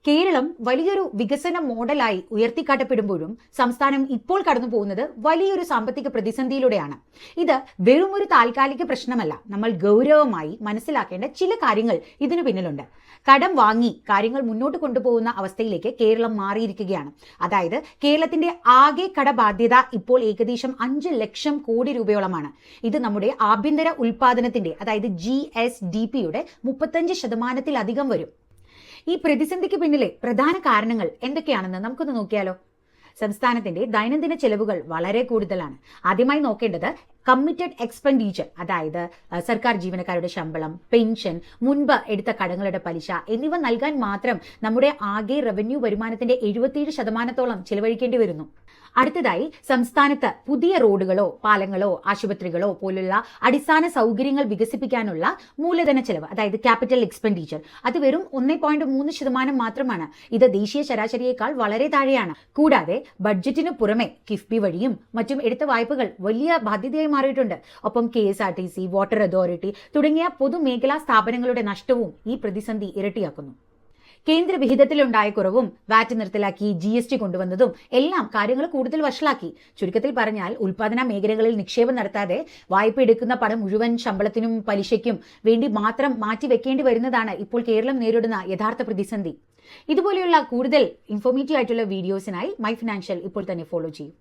കേരളം വലിയൊരു വികസന മോഡലായി ഉയർത്തിക്കാട്ടപ്പെടുമ്പോഴും സംസ്ഥാനം ഇപ്പോൾ കടന്നു പോകുന്നത് വലിയൊരു സാമ്പത്തിക പ്രതിസന്ധിയിലൂടെയാണ്. ഇത് വെറുമൊരു താൽക്കാലിക പ്രശ്നമല്ല. നമ്മൾ ഗൗരവമായി മനസ്സിലാക്കേണ്ട ചില കാര്യങ്ങൾ ഇതിനു പിന്നിലുണ്ട്. കടം വാങ്ങി കാര്യങ്ങൾ മുന്നോട്ട് കൊണ്ടുപോകുന്ന അവസ്ഥയിലേക്ക് കേരളം മാറിയിരിക്കുകയാണ്. അതായത് കേരളത്തിന്റെ ആകെ കടബാധ്യത ഇപ്പോൾ ഏകദേശം 5 ലക്ഷം കോടി രൂപയോളമാണ്. ഇത് നമ്മുടെ ആഭ്യന്തര ഉൽപാദനത്തിന്റെ അതായത് GSDPയുടെ 35% വരും. ഈ പ്രതിസന്ധിക്ക് പിന്നിലെ പ്രധാന കാരണങ്ങൾ എന്തൊക്കെയാണെന്ന് നമുക്കൊന്ന് നോക്കിയാലോ. സംസ്ഥാനത്തിന്റെ ദൈനംദിന ചെലവുകൾ വളരെ കൂടുതലാണ്. ആദ്യമായി നോക്കേണ്ടത് കമ്മിറ്റഡ് എക്സ്പെൻഡിച്ചർ, അതായത് സർക്കാർ ജീവനക്കാരുടെ ശമ്പളം, പെൻഷൻ, മുൻപ് എടുത്ത കടങ്ങളുടെ പലിശ എന്നിവ നൽകാൻ മാത്രം നമ്മുടെ ആകെ റവന്യൂ വരുമാനത്തിന്റെ 77% ചിലവഴിക്കേണ്ടി വരുന്നു. അടുത്തതായി സംസ്ഥാനത്ത് പുതിയ റോഡുകളോ പാലങ്ങളോ ആശുപത്രികളോ പോലുള്ള അടിസ്ഥാന സൗകര്യങ്ങൾ വികസിപ്പിക്കാനുള്ള മൂലധന ചെലവ്, അതായത് ക്യാപിറ്റൽ എക്സ്പെൻഡിച്ചർ, അത് വെറും 1.3% മാത്രമാണ്. ഇത് ദേശീയ ശരാശരിയേക്കാൾ വളരെ താഴെയാണ്. കൂടാതെ ബഡ്ജറ്റിനു പുറമെ കിഫ്ബി വഴിയും മറ്റും എടുത്ത വായ്പകൾ വലിയ ബാധ്യതയായി മാറിയിട്ടുണ്ട്. ഒപ്പം KSRTC, വാട്ടർ അതോറിറ്റി തുടങ്ങിയ പൊതുമേഖലാ സ്ഥാപനങ്ങളുടെ നഷ്ടവും ഈ പ്രതിസന്ധി ഇരട്ടിയാക്കുന്നു. കേന്ദ്ര വിഹിതത്തിലുണ്ടായ കുറവും വാറ്റ് നിർത്തലാക്കി GST കൊണ്ടുവന്നതും എല്ലാം കാര്യങ്ങൾ കൂടുതൽ വഷളാക്കി. ചുരുക്കത്തിൽ പറഞ്ഞാൽ ഉൽപാദന മേഖലകളിൽ നിക്ഷേപം നടത്താതെ വായ്പ എടുക്കുന്ന പണം മുഴുവൻ ശമ്പളത്തിനും പലിശയ്ക്കും വേണ്ടി മാത്രം മാറ്റിവെക്കേണ്ടി വരുന്നതാണ് ഇപ്പോൾ കേരളം നേരിടുന്ന യഥാർത്ഥ പ്രതിസന്ധി. ഇതുപോലെയുള്ള കൂടുതൽ ഇൻഫോർമേറ്റീവ് ആയിട്ടുള്ള വീഡിയോസിനായി മൈ ഫിനാൻഷ്യൽ ഇപ്പോൾ തന്നെ ഫോളോ ചെയ്യും.